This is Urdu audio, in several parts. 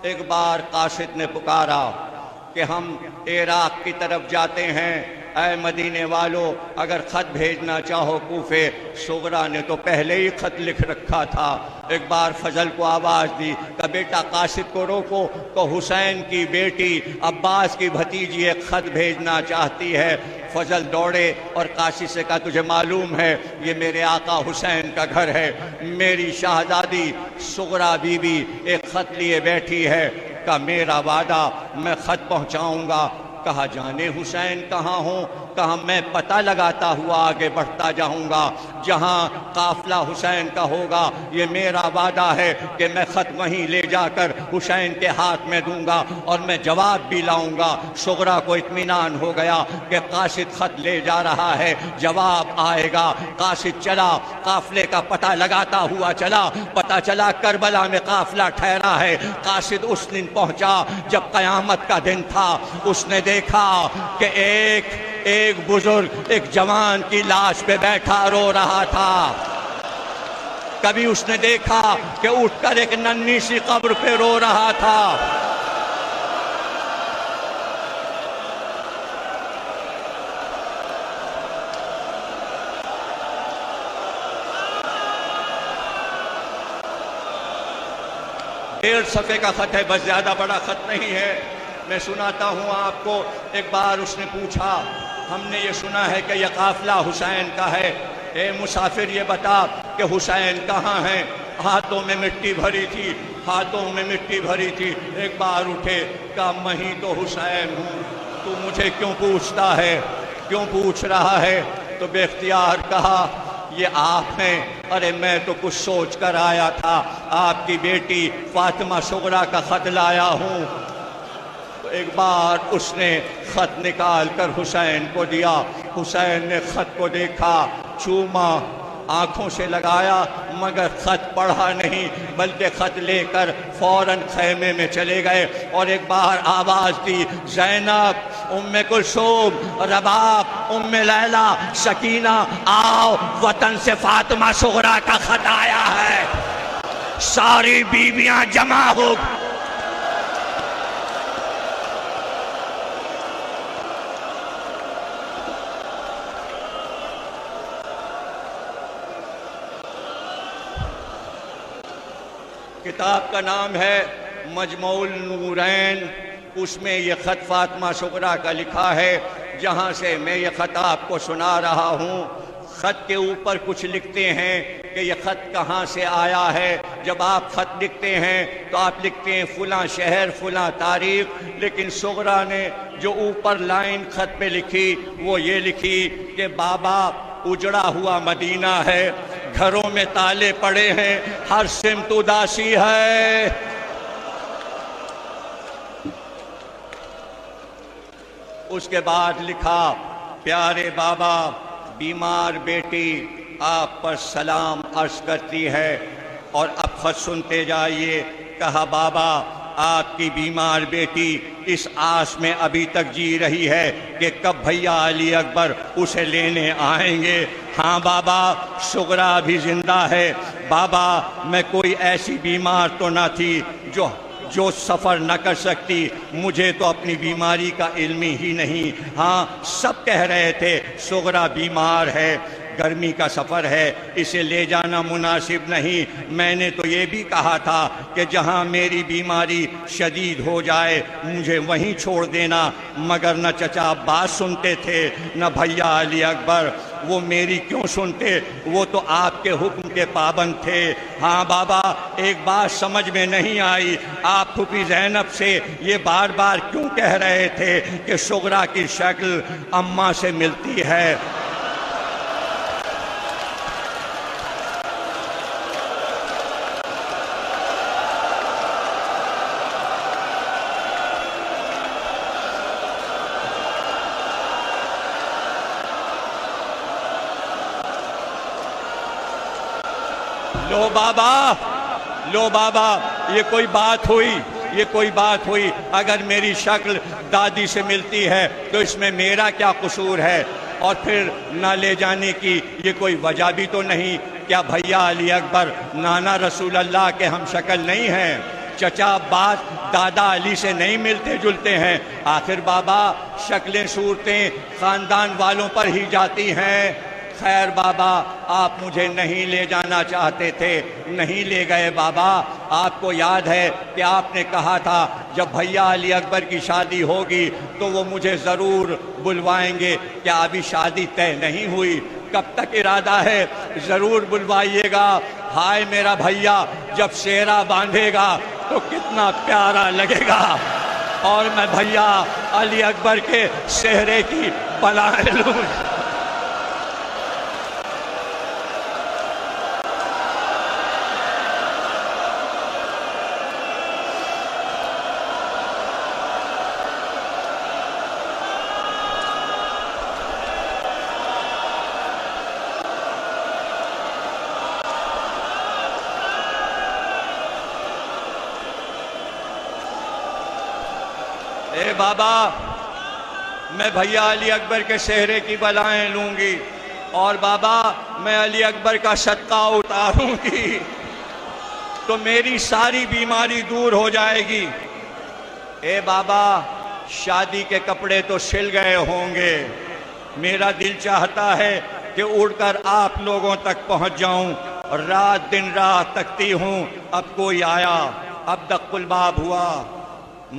ایک بار قاصد نے پکارا کہ ہم عراق کی طرف جاتے ہیں، اے مدینے والو اگر خط بھیجنا چاہو کوفے۔ صغرا نے تو پہلے ہی خط لکھ رکھا تھا۔ ایک بار فضل کو آواز دی کہ بیٹا قاصد کو روکو، تو حسین کی بیٹی عباس کی بھتیجی ایک خط بھیجنا چاہتی ہے۔ فضل دوڑے اور قاصد سے کہا تجھے معلوم ہے یہ میرے آقا حسین کا گھر ہے، میری شہزادی صغرا بی بی ایک خط لیے بیٹھی ہے، کہ میرا وعدہ میں خط پہنچاؤں گا۔ کہا جانے حسین کہاں ہوں؟ کہا میں پتہ لگاتا ہوا آگے بڑھتا جاؤں گا، جہاں قافلہ حسین کا ہوگا یہ میرا وعدہ ہے کہ میں خط وہیں لے جا کر حسین کے ہاتھ میں دوں گا اور میں جواب بھی لاؤں گا۔ صغرا کو اطمینان ہو گیا کہ قاصد خط لے جا رہا ہے، جواب آئے گا۔ قاصد چلا، قافلے کا پتہ لگاتا ہوا چلا، پتہ چلا کربلا میں قافلہ ٹھہرا ہے۔ قاصد اس دن پہنچا جب قیامت کا دن تھا، اس نے دیکھا کہ ایک بزرگ ایک جوان کی لاش پہ بیٹھا رو رہا تھا۔ کبھی اس نے دیکھا کہ اٹھ کر ایک ننھی سی قبر پہ رو رہا تھا۔ ڈیڑھ صفحے کا خط ہے، بس زیادہ بڑا خط نہیں ہے، میں سناتا ہوں آپ کو۔ ایک بار اس نے پوچھا ہم نے یہ سنا ہے کہ یہ قافلہ حسین کا ہے، اے مسافر یہ بتا کہ حسین کہاں ہیں؟ ہاتھوں میں مٹی بھری تھی، ہاتھوں میں مٹی بھری تھی۔ ایک بار اٹھے کہا میں ہی تو حسین ہوں، تو مجھے کیوں پوچھتا ہے، کیوں پوچھ رہا ہے؟ تو بے اختیار کہا یہ آپ ہیں؟ ارے میں تو کچھ سوچ کر آیا تھا، آپ کی بیٹی فاطمہ صغرا کا خط لایا ہوں۔ تو ایک بار اس نے خط نکال کر حسین کو دیا، حسین نے خط کو دیکھا، چوما، آنکھوں سے لگایا، مگر خط پڑھا نہیں، بلکہ خط لے کر فوراً خیمے میں چلے گئے۔ اور ایک بار آواز دی زینب، ام کلثوم، رباب، ام لیلہ، سکینہ، آؤ وطن سے فاطمہ صغرا کا خط آیا ہے۔ ساری بیویاں جمع ہو کتاب کا نام ہے مجموع النورین، اس میں یہ خط فاطمہ صغرا کا لکھا ہے، جہاں سے میں یہ خط آپ کو سنا رہا ہوں۔ خط کے اوپر کچھ لکھتے ہیں کہ یہ خط کہاں سے آیا ہے۔ جب آپ خط لکھتے ہیں تو آپ لکھتے ہیں فلاں شہر فلاں تاریخ، لیکن صغرا نے جو اوپر لائن خط پہ لکھی وہ یہ لکھی کہ بابا اجڑا ہوا مدینہ ہے، گھروں میں تالے پڑے ہیں، ہر سمت اداسی ہے۔ اس کے بعد لکھا پیارے بابا بیمار بیٹی آپ پر سلام عرض کرتی ہے، اور اب خط سنتے جائیے۔ کہا بابا آپ کی بیمار بیٹی اس آس میں ابھی تک جی رہی ہے کہ کب بھیا علی اکبر اسے لینے آئیں گے۔ ہاں بابا صغرا بھی زندہ ہے۔ بابا میں کوئی ایسی بیمار تو نہ تھی جو سفر نہ کر سکتی، مجھے تو اپنی بیماری کا علم ہی نہیں۔ ہاں سب کہہ رہے تھے صغرا بیمار ہے، گرمی کا سفر ہے، اسے لے جانا مناسب نہیں۔ میں نے تو یہ بھی کہا تھا کہ جہاں میری بیماری شدید ہو جائے مجھے وہیں چھوڑ دینا، مگر نہ چچا عباس سنتے تھے نہ بھیا علی اکبر۔ وہ میری کیوں سنتے، وہ تو آپ کے حکم کے پابند تھے۔ ہاں بابا ایک بات سمجھ میں نہیں آئی، آپ پھوپھی زینب سے یہ بار بار کیوں کہہ رہے تھے کہ صغرا کی شکل اماں سے ملتی ہے؟ لو بابا یہ کوئی بات ہوئی، یہ کوئی بات ہوئی؟ اگر میری شکل دادی سے ملتی ہے تو اس میں میرا کیا قصور ہے؟ اور پھر نہ لے جانے کی یہ کوئی وجہ بھی تو نہیں؟ کیا بھیا علی اکبر نانا رسول اللہ کے ہم شکل نہیں ہیں؟ چچا باز دادا علی سے نہیں ملتے جلتے ہیں؟ آخر بابا شکلیں صورتیں خاندان والوں پر ہی جاتی ہیں۔ خیر بابا، آپ مجھے نہیں لے جانا چاہتے تھے، نہیں لے گئے بابا۔ آپ کو یاد ہے کہ آپ نے کہا تھا جب بھیا علی اکبر کی شادی ہوگی تو وہ مجھے ضرور بلوائیں گے۔ کیا ابھی شادی طے نہیں ہوئی؟ کب تک ارادہ ہے؟ ضرور بلوائیے گا۔ ہائے میرا بھیا جب سہرا باندھے گا تو کتنا پیارا لگے گا، اور میں بھیا علی اکبر کے سہرے کی بلائیں لوں۔ اے بابا، میں بھیا علی اکبر کے سہرے کی بلائیں لوں گی، اور بابا میں علی اکبر کا صدقہ اتاروں گی تو میری ساری بیماری دور ہو جائے گی۔ اے بابا، شادی کے کپڑے تو سل گئے ہوں گے، میرا دل چاہتا ہے کہ اڑ کر آپ لوگوں تک پہنچ جاؤں۔ رات دن رات تکتی ہوں، اب کوئی آیا، اب دق الباب ہوا،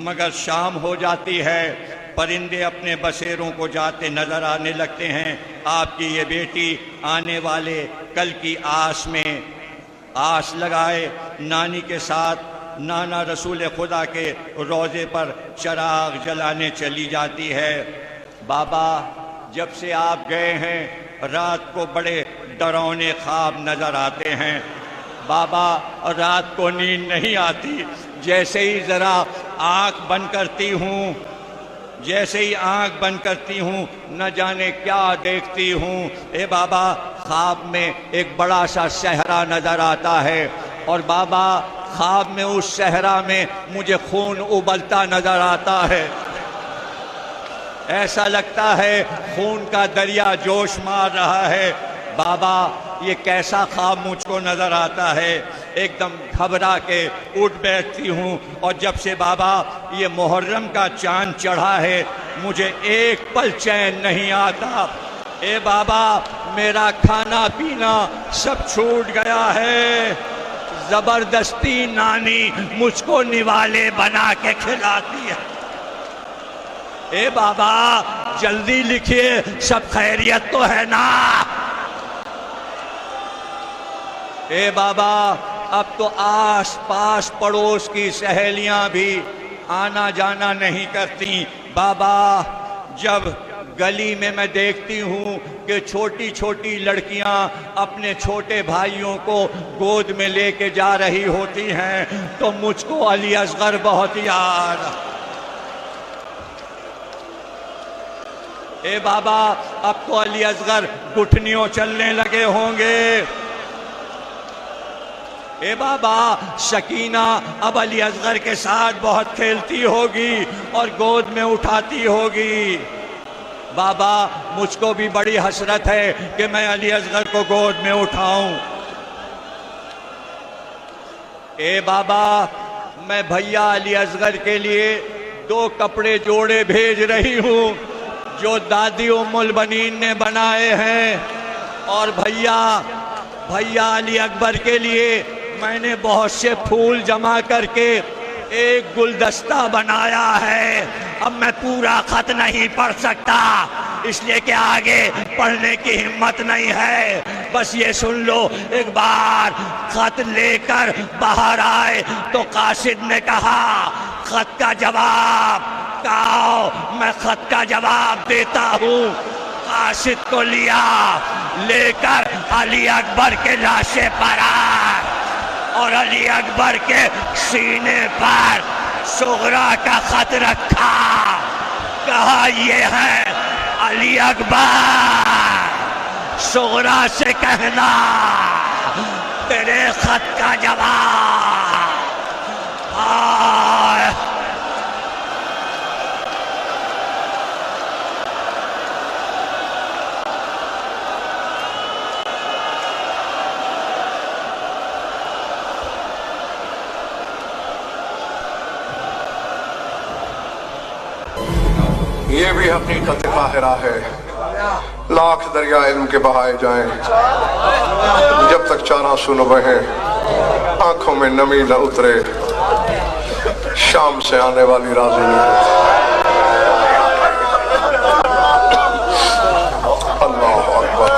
مگر شام ہو جاتی ہے، پرندے اپنے بسیروں کو جاتے نظر آنے لگتے ہیں۔ آپ کی یہ بیٹی آنے والے کل کی آس میں آس لگائے نانی کے ساتھ نانا رسول خدا کے روضے پر چراغ جلانے چلی جاتی ہے۔ بابا جب سے آپ گئے ہیں رات کو بڑے ڈراؤنے خواب نظر آتے ہیں۔ بابا رات کو نیند نہیں آتی، جیسے ہی ذرا آنکھ بند کرتی ہوں، جیسے ہی آنکھ بند کرتی ہوں نہ جانے کیا دیکھتی ہوں۔ اے بابا خواب میں ایک بڑا سا صحرا نظر آتا ہے، اور بابا خواب میں اس صحرا میں مجھے خون ابلتا نظر آتا ہے۔ ایسا لگتا ہے خون کا دریا جوش مار رہا ہے۔ بابا یہ کیسا خواب مجھ کو نظر آتا ہے؟ ایک دم گھبرا کے اٹھ بیٹھتی ہوں، اور جب سے بابا یہ محرم کا چاند چڑھا ہے مجھے ایک پل چین نہیں آتا۔ اے بابا میرا کھانا پینا سب چھوٹ گیا ہے، زبردستی نانی مجھ کو نوالے بنا کے کھلاتی ہے۔ اے بابا جلدی لکھیے، سب خیریت تو ہے نا؟ اے بابا اب تو آس پاس پڑوس کی سہیلیاں بھی آنا جانا نہیں کرتی۔ بابا جب گلی میں دیکھتی ہوں کہ چھوٹی چھوٹی لڑکیاں اپنے چھوٹے بھائیوں کو گود میں لے کے جا رہی ہوتی ہیں تو مجھ کو علی اصغر بہت یاد۔ اے بابا اب تو علی اصغر گھٹنیوں چلنے لگے ہوں گے۔ اے بابا سکینہ اب علی اصغر کے ساتھ بہت کھیلتی ہوگی اور گود میں اٹھاتی ہوگی۔ بابا مجھ کو بھی بڑی حسرت ہے کہ میں علی اصغر کو گود میں اٹھاؤں۔ اے بابا میں بھیا علی اصغر کے لیے 2 کپڑے جوڑے بھیج رہی ہوں جو دادی ام البنین نے بنائے ہیں، اور بھیا علی اکبر کے لیے میں نے بہت سے پھول جمع کر کے ایک گلدستہ بنایا ہے۔ اب میں پورا خط نہیں پڑھ سکتا اس لیے کہ آگے پڑھنے کی ہمت نہیں ہے، بس یہ سن لو ایک بار خط لے کر باہر آئے تو قاصد نے کہا خط کا جواب کہو، میں خط کا جواب دیتا ہوں۔ قاصد کو لیا، لے کر علی اکبر کے لاشے پر آئے اور علی اکبر کے سینے پر صغرا کا خط رکھا، کہا یہ ہے علی اکبر، صغرا سے کہنا تیرے خط کا جواب۔ آئے یہ بھی حقیقت قاہرہ ہے، لاکھ دریا علم کے بہائے جائیں، جب تک چار آنسو نہ بہیں آنکھوں میں نمی نہ اترے، شام سے آنے والی راضی نہیں ہوتی۔ اللہ اکبر۔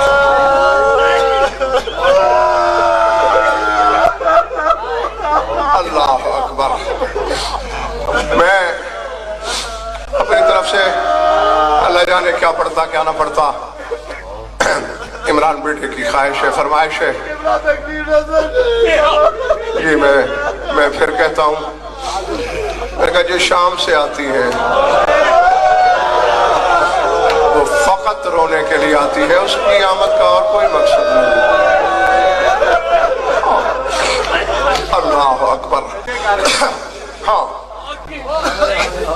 اللہ اکبر۔ میں اپنی طرف سے اللہ جانے کیا پڑھتا کیا نہ پڑھتا، عمران بیٹے کی خواہش ہے، فرمائش ہے، یہ میں پھر کہتا ہوں، میں نے کہا جو شام سے آتی ہے وہ فقط رونے کے لیے آتی ہے، اس کی آمد کا اور کوئی مقصد نہیں۔ اللہ اکبر۔ ہاں،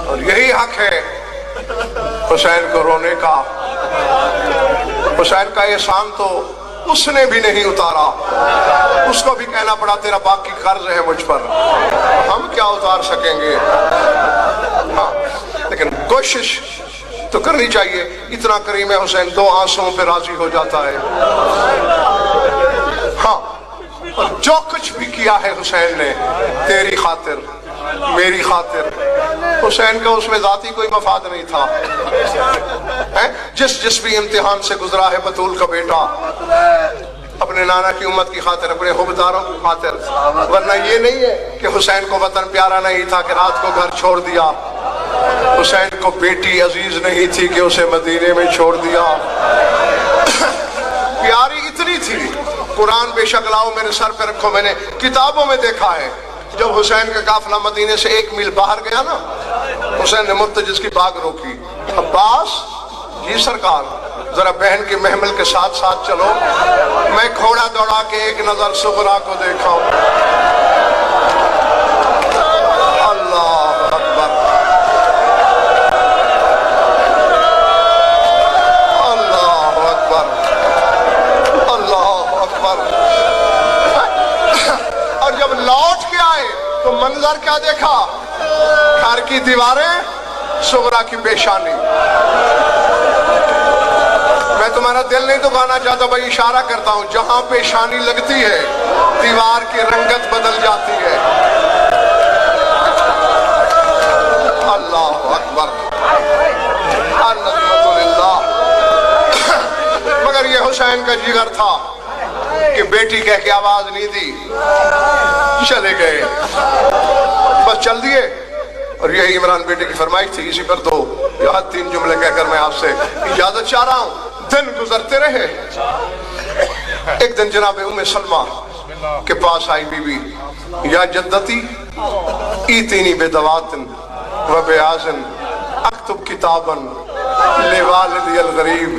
اور یہی حق ہے حسین کو رونے کا۔ حسین کا احسان تو اس نے بھی نہیں اتارا، اس کو بھی کہنا پڑا تیرا باقی قرض ہے مجھ پر، ہم کیا اتار سکیں گے؟ ہاں، لیکن کوشش تو کرنی چاہیے۔ اتنا کریم حسین 2 آنسوؤں پہ راضی ہو جاتا ہے۔ ہاں، اور جو کچھ بھی کیا ہے حسین نے تیری خاطر، میری خاطر، حسین کا اس میں ذاتی کوئی مفاد نہیں تھا۔ جس بھی امتحان سے گزرا ہے بطول کا بیٹا، اپنے نانا کی امت کی خاطر، اپنے حبداروں کی خاطر، ورنہ یہ نہیں ہے کہ حسین کو وطن پیارا نہیں تھا کہ رات کو گھر چھوڑ دیا، حسین کو بیٹی عزیز نہیں تھی کہ اسے مدینے میں چھوڑ دیا۔ پیاری اتنی تھی، قرآن بے شک لاؤ میرے سر پہ رکھو، میں نے کتابوں میں دیکھا ہے جب حسین کا قافلہ مدینے سے 1 میل باہر گیا نا، حسین نے مرتجز کی باغ روکی، عباس جی سرکار ذرا بہن کی محمل کے ساتھ ساتھ چلو، میں گھوڑا دوڑا کے ایک نظر صغرا کو دیکھا ہوں۔ اللہ اکبر۔ اللہ اکبر۔ اللہ اکبر۔ اور جب لوٹ کے آئے تو منظر کیا دیکھا؟ گھر کی دیواریں، صغرا کی پیشانی۔ میں تمہارا دل نہیں دکھانا چاہتا بھائی، اشارہ کرتا ہوں، جہاں پیشانی لگتی ہے دیوار کی رنگت بدل جاتی ہے۔ اللہ اکبر۔ العظمت للہ۔ مگر یہ حسین کا جگر تھا کہ بیٹی کہہ کے آواز نہیں دی، چلے گئے، بس چل دیے۔ اور یہی عمران بیٹے کی فرمائش تھی، اسی پر 2 یا 3 جملے کہہ کر میں آپ سے اجازت چاہ رہا ہوں۔ دن گزرتے رہے، ایک دن جناب ام سلمہ کے پاس آئی بی بی، یا جدتی ایتینی بدواتن و بیازن اکتب کتابن لوالدی الغریب۔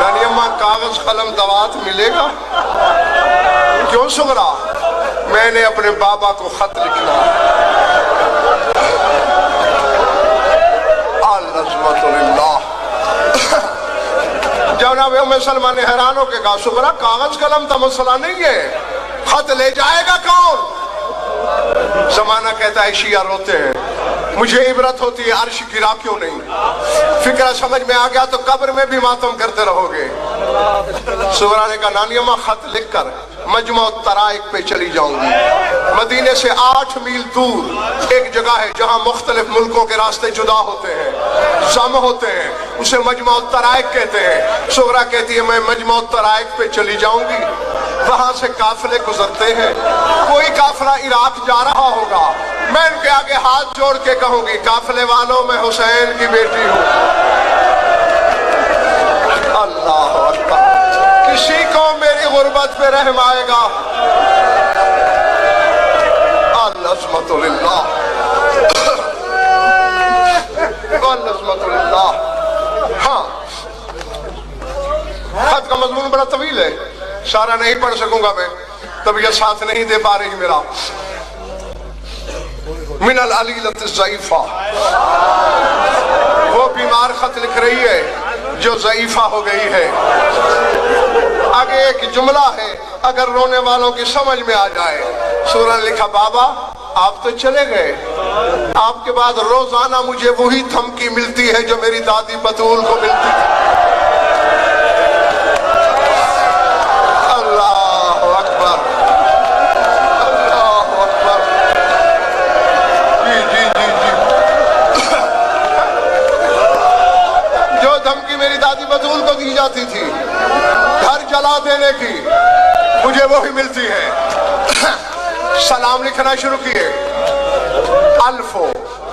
یعنی اماں کاغذ قلم دوات ملے گا؟ کیوں صغرا؟ میں نے اپنے بابا کو خط لکھنا۔ العظمت للہ۔ جناب ام سلمہ نے حیران ہو کے کہا، صغرا کاغذ قلم تو مسئلہ نہیں ہے، خط لے جائے گا کون؟ زمانہ کہتا ہے شیعہ روتے ہیں، مجھے عبرت ہوتی ہے عرش گرا کیوں نہیں۔ فکرہ سمجھ میں آ گیا تو قبر میں بھی ماتم کرتے رہو گے۔ صغرا نے کہا نانی اماں خط لکھ کر مجمع الطرائق پہ چلی جاؤں گی۔ مدینے سے 8 میل دور ایک جگہ ہے جہاں مختلف ملکوں کے راستے جدا ہوتے ہیں، ضم ہوتے ہیں، اسے مجمع الطرائق کہتے ہیں۔ صغرا کہتی ہے میں مجمع الطرائق پہ چلی جاؤں گی، وہاں سے قافلے گزرتے ہیں، کوئی قافلہ عراق جا رہا ہوگا، میں ان کے آگے ہاتھ جوڑ کے کہوں گی قافلے والوں میں حسین کی بیٹی ہوں۔ اللہ اکبر۔ کسی کو میری غربت پہ رحم آئے گا؟ العظمت للہ۔ العظمت للہ۔ ہاں، خط کا مضمون بڑا طویل ہے، سارا نہیں پڑھ سکوں گا میں، طبیعت ساتھ نہیں دے پا رہی میرا۔ من العلیلۃ الضعیفہ، وہ بیمار خط لکھ رہی ہے جو ضعیفہ ہو گئی ہے۔ آگے ایک جملہ ہے اگر رونے والوں کی سمجھ میں آ جائے۔ سورہ نے لکھا بابا آپ تو چلے گئے، آپ کے بعد روزانہ مجھے وہی دھمکی ملتی ہے جو میری دادی بطول کو ملتی ہے۔ اللہ اکبر، اللہ اکبر۔ جی جی جی جی، جو دھمکی میری دادی بطول کو دی جاتی تھی گھر جلا دینے کی، مجھے وہی ملتی ہے۔ سلام لکھنا شروع کیے،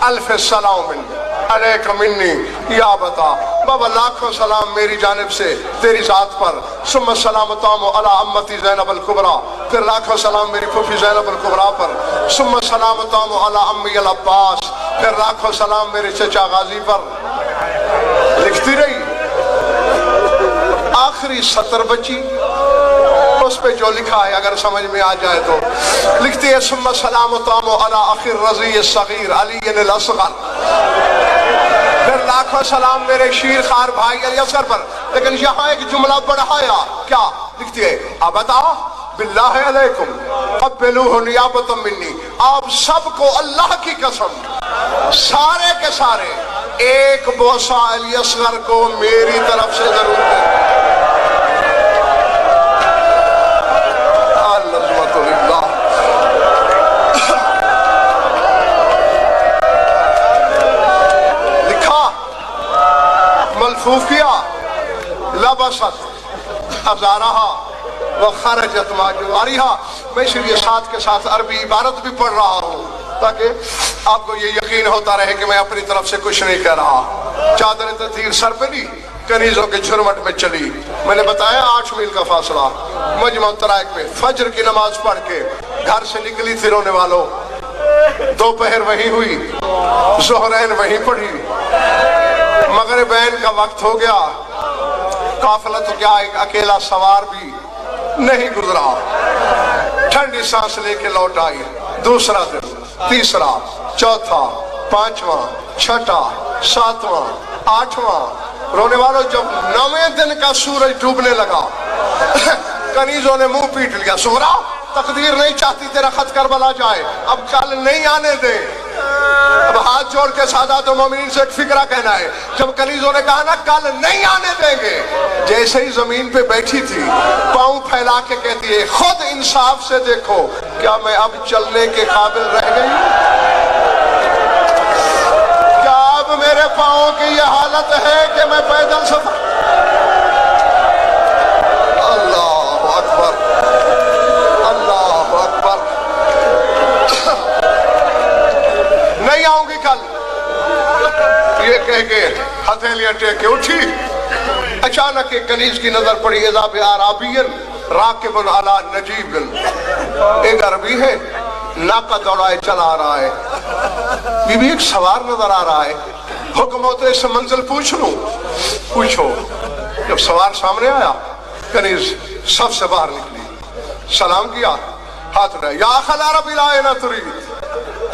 الف سلام علیک منی یا بتا، بابا لاکھوں سلام میری جانب سے تیری ذات پر، ثم السلام تام علی امتی زینب الکبریٰ، پھر لاکھوں سلام میری پھوپھی زینب الکبریٰ پر، ثم السلام تام علی امی العباس، پھر لاکھوں سلام میرے چچا غازی پر۔ لکھتی رہی، آخری سطر بچی، اس پہ جو لکھا ہے اگر سمجھ میں آ جائے تو لکھتی ہے ثم السلام تام علی اخی الرضیع الصغیر علی الاصغر، پھر لاکھوں سلام میرے شیر خار بھائی علی اصغر پر۔ لیکن یہاں ایک جملہ بڑھایا، کیا لکھتی ہے؟ ابدا باللہ علیکم قبلوہ نیابۃ منی، آپ سب کو اللہ کی قسم سارے کے سارے ایک بوسہ علی اصغر کو میری طرف سے ضرور دیں۔ ملفوف کیا، لبست ازارہا وخرجت ماجواریہا۔ میں اس لیے ساتھ کے ساتھ عربی عبارت بھی پڑھ رہا ہوں تاکہ آپ کو یہ یقین ہوتا رہے کہ میں اپنی طرف سے کچھ نہیں کہہ رہا۔ چادر تطہیر سر پہ لی، کنیزوں کے جھرمٹ میں چلی۔ میں نے بتایا 8 میل کا فاصلہ، مجمع الطرائق میں فجر کی نماز پڑھ کے گھر سے نکلی تھی رونے والوں، دوپہر وہیں ہوئی، ظہرین وہیں پڑھی، مغربین کا وقت ہو گیا، قافلہ تو کیا ایک اکیلا سوار بھی نہیں گزرا، ٹھنڈی سانس لے کے لوٹ آئی۔ دوسرا دن، تیسرا، چوتھا، پانچواں، چھٹا، ساتواں، آٹھواں، رونے والوں جب 9ویں دن کا سورج ڈوبنے لگا کنیزوں نے منہ پیٹ لیا، سغرا تقدیر نہیں چاہتی تیرا خط کربلا جائے، اب کل نہیں آنے دے۔ اب ہاتھ جوڑ کے سادات و مومنین سے ایک فکرہ کہنا ہے، جب کنیزوں نے کہا نا کل نہیں آنے دیں گے، جیسے ہی زمین پہ بیٹھی تھی پاؤں پھیلا کے کہتی ہے خود انصاف سے دیکھو کیا میں اب چلنے کے قابل رہ گئی؟ کیا اب میرے پاؤں کی یہ حالت ہے کہ میں پیدل سفر؟ اللہ اکبر، اللہ اکبر۔ نہیں آؤں گی کل، یہ کہہ کے ہتھیلیاں ٹیک کے اٹھی۔ اچانک ایک کنیز کی نظر پڑی، اذا بعرابی راکب علی نجیب، ایک عربی ہے ناکہ دوڑائے چلا آ رہا ہے، بی بی ایک سوار نظر آ رہا ہے، حکم ہوتے اس سے منزل پوچھ لوں؟ پوچھو۔ جب سوار سامنے آیا کنیز سب سے باہر نکلی، سلام کیا، ہاتھ اٹھایا، یا اخل عربی لا اینا ترید،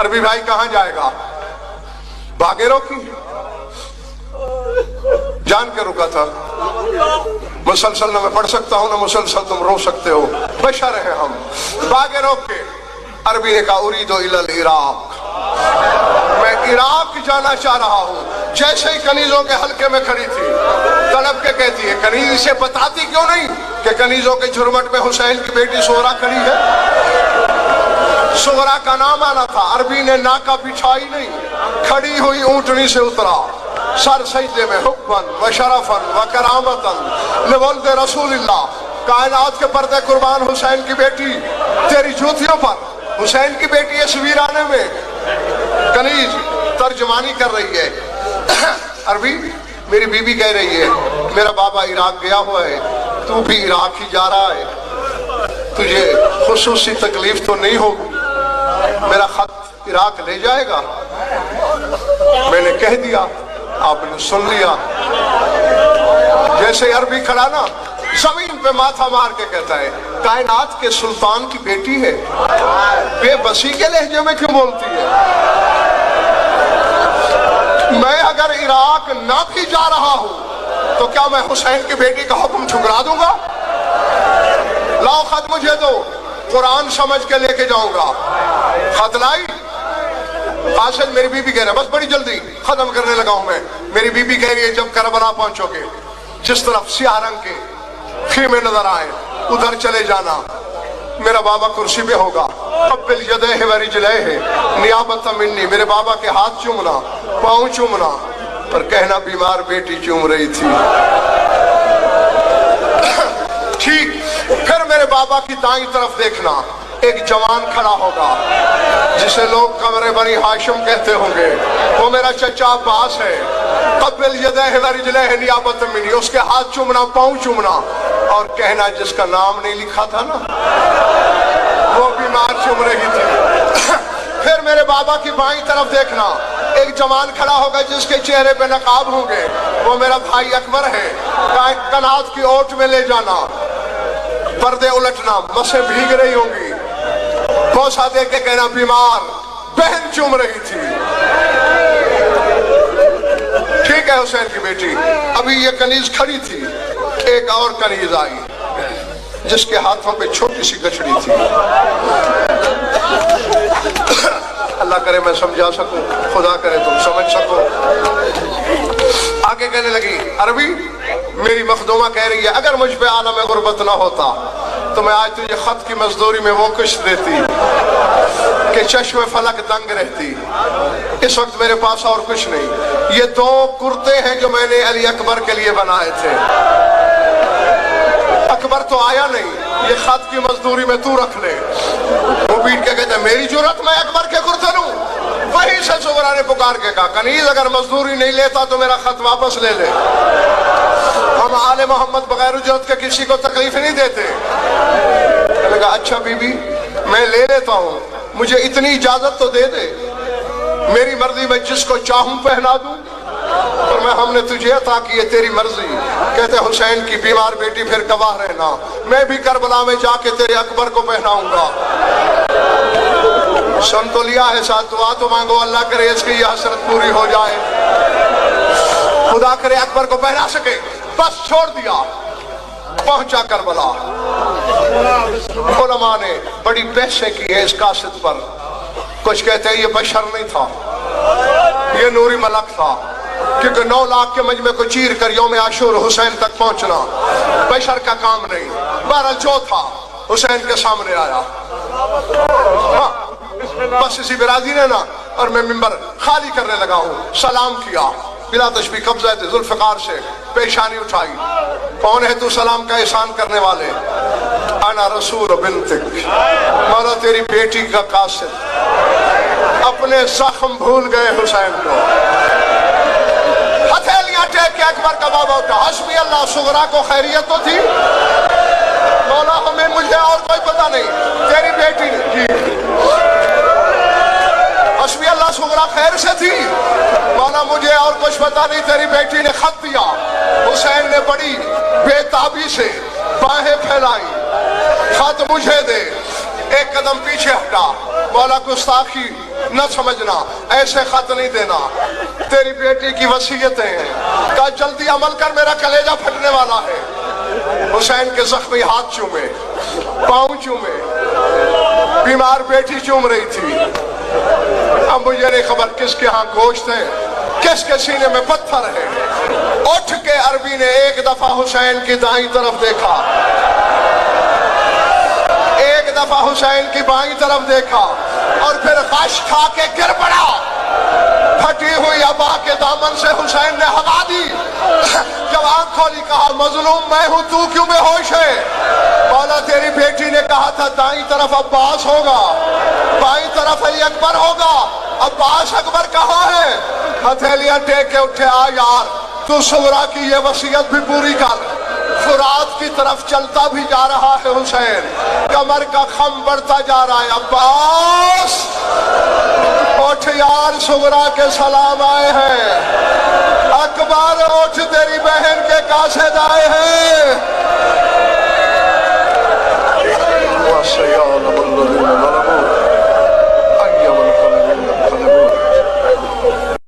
عربی بھائی کہاں جائے گا؟ باغے روکی، جان کے رکا تھا، مسلسل نہ میں پڑھ سکتا ہوں نہ مسلسل تم رو سکتے ہو، بشر ہیں ہم۔ باغے روک کے عربی نے کہا اریدو الی العراق، میں عراق جانا چاہ رہا ہوں۔ جیسے ہی کنیزوں کے حلقے میں کھڑی تھی تڑپ کے کہتی ہے، کنیز اسے بتاتی کیوں نہیں کہ کنیزوں کے جھرمٹ میں حسین کی بیٹی سغرا کھڑی ہے؟ سغرا کا نام آنا تھا، عربی نے ناکہ بچھائی نہیں، کھڑی ہوئی اونٹنی سے اترا، سر سجدے میں حکمن و شرفن و کرامتن لولد رسول اللہ، کائنات کے پردے قربان حسین کی بیٹی تیری جوتیوں پر، حسین کی بیٹی اس ویرانے میں۔ کنیز ترجمانی کر رہی ہے، عربی میری بیوی کہہ رہی ہے میرا بابا عراق گیا ہوا ہے، تو بھی عراق ہی جا رہا ہے، تجھے خصوصی تکلیف تو نہیں ہوگی، میرا خط عراق لے جائے گا؟ میں نے کہہ دیا، آپ نے سن لیا۔ جیسے عربی کھڑا نا زمین پہ ماتھا مار کے کہتا ہے کائنات کے سلطان کی بیٹی ہے، بے بسی کے لہجے میں کیوں بولتی ہے؟ میں اگر عراق نہ بھی جا رہا ہوں تو کیا میں حسین کی بیٹی کا حکم ٹھکرا دوں گا؟ لاؤ خط مجھے دو، قرآن سمجھ کے لے کے جاؤں گا۔ خط لائی، آسد میری بیوی کہہ رہا ہے بس بڑی جلدی ختم کرنے لگا ہوں میں. میری بیوی کہہ رہی ہے جب کربلا پہنچو گے جس طرف سیاہ رنگ کے خیمے نظر آئے ادھر چلے جانا. میرا بابا کرسی پہ ہوگا. قبل یدیہ ورجلیہ نیابۃ منی, میرے بابا کے ہاتھ چومنا, پاؤں چومنا, پر کہنا بیمار بیٹی چوم رہی تھی. ٹھیک. پھر میرے بابا کی دائیں طرف دیکھنا, ایک جوان کھڑا ہوگا جسے لوگ قمر بنی ہاشم کہتے ہوں گے, وہ میرا چچا عباس ہے. قبل یدیہ ورجلیہ نیابۃ منی, اس کے ہاتھ چومنا, پاؤں چومنا, اور کہنا جس کا نام نہیں لکھا تھا نا وہ بیمار چوم رہی تھی. پھر میرے بابا کی بائیں طرف دیکھنا, ایک جوان کھڑا ہوگا جس کے چہرے پہ نقاب ہوں گے, وہ میرا بھائی اکبر ہے. کنات کی اوٹ میں لے جانا, پردے الٹنا, مسیں بھیگ رہی ہوں گی, بوسہ دے کے کہنا بیمار بہن چوم رہی تھی. ٹھیک ہے حسین کی بیٹی. ابھی یہ کنیز کھڑی تھی, ایک اور کنیز آئی جس کے ہاتھوں پہ چھوٹی سی گچڑی تھی. اللہ کرے میں سمجھا سکوں, خدا کرے تم سمجھ سکو. آگے کہنے لگی عربی, میری مخدومہ کہہ رہی ہے اگر مجھ پہ عالم غربت نہ ہوتا تو میں آج تجھے خط کی مزدوری میں وہ کچھ دیتی کہ چشم فلک دنگ رہتی. اس وقت میرے پاس اور کچھ نہیں. یہ 2 کرتے ہیں جو میں نے علی اکبر کے لیے بنائے تھے. اکبر تو آیا نہیں, یہ خط کی مزدوری میں تو رکھ لے. وہ بیٹھ کے کہتے ہیں میری جرت میں اکبر کے کرتے لوں. وہیں سے سغرا نے پکار کے کہا کنیز اگر مزدوری نہیں لیتا تو میرا خط واپس لے لے. ہم آل محمد بغیر اجرت کے کسی کو تکلیف نہیں دیتے. میں نے کہا اچھا بی بی میں لے لیتا ہوں, مجھے اتنی اجازت تو دے دے, میری مرضی میں جس کو چاہوں پہنا دوں, اور میں ہم نے تجھے عطا کی ہے تیری مرضی. کہتے حسین کی بیمار بیٹی پھر گواہ رہنا, میں بھی کربلا میں جا کے تیرے اکبر کو پہناؤں گا. سن تو لیا ہے, ساتھ دعا تو مانگو اللہ کرے اس کی یہ حسرت پوری ہو جائے, خدا کرے اکبر کو پہنا سکے. بس چھوڑ دیا, پہنچا کربلا. علماء نے بڑی بحثیں کی ہے اس قاصد پر. کچھ کہتے ہیں یہ بشر نہیں تھا, یہ نوری ملک تھا, کیونکہ 9 لاکھ کے مجمع کو چیر کر یوم عاشور حسین تک پہنچنا بشر کا کام نہیں. بہرحال جو تھا حسین کے سامنے آیا. بس اسی برازی نے نا, اور میں منبر خالی کرنے لگا ہوں. سلام کیا بلا تشبیہ, قبضہ ذوالفقار سے پیشانی اٹھائی. کون ہے تو سلام کا احسان کرنے والے؟ انا رسول بنتک, مولا تیری بیٹی کا قاصد. اپنے زخم بھول گئے حسین کو. ہتھیلیاں ٹیک کے اکبر کا بابا اٹھا. حسبی اللہ, صغرا کو خیریت تو تھی مولا, ہمیں مجھے اور کوئی پتہ نہیں, تیری بیٹی نے. حسبی اللہ, صغرا خیر سے تھی مولا, مجھے اور کچھ پتہ نہیں, تیری بیٹی نے خط دیا. حسین نے بڑی بے تابی سے باہیں پھیلائی, خط مجھے دے. ایک قدم پیچھے ہٹا, مولا گستاخی نہ سمجھنا, ایسے خط نہیں دینا, تیری بیٹی کی وصیتیں ہیں. کہا جلدی عمل کر, میرا کلیجہ پھٹنے والا ہے. حسین کے زخمی ہاتھ چومے, پاؤں چومے, بیمار بیٹی چوم رہی تھی. اب مجھے نہیں خبر کس کے ہاں گوشت ہے, کس کے سینے میں پتھر ہے. اٹھ کے عربی نے ایک دفعہ حسین کی دائیں طرف دیکھا, ایک دفعہ حسین کی بائیں طرف دیکھا, اور پھر غش کھا کے گر پڑا. پھٹی ہوئی ابا کے دامن سے حسین نے ہوا دی. جب آنکھ کھولی کہا مظلوم میں ہوں, تو کیوں بے ہوش ہے؟ مولا تیری بیٹی نے کہا تھا دائیں طرف عباس ہوگا, بائیں طرف علی اکبر ہوگا, عباس اکبر کہاں ہے؟ ہتھیلیاں ٹیک کے اٹھے, آ یار تو صغرا کی یہ وصیت بھی پوری کر. فرات کی طرف چلتا بھی جا رہا ہے حسین, کمر کا خم بڑھتا جا رہا ہے. عباس اٹھ یار, صغرا کے سلام آئے ہیں. اکبر اٹھ, تیری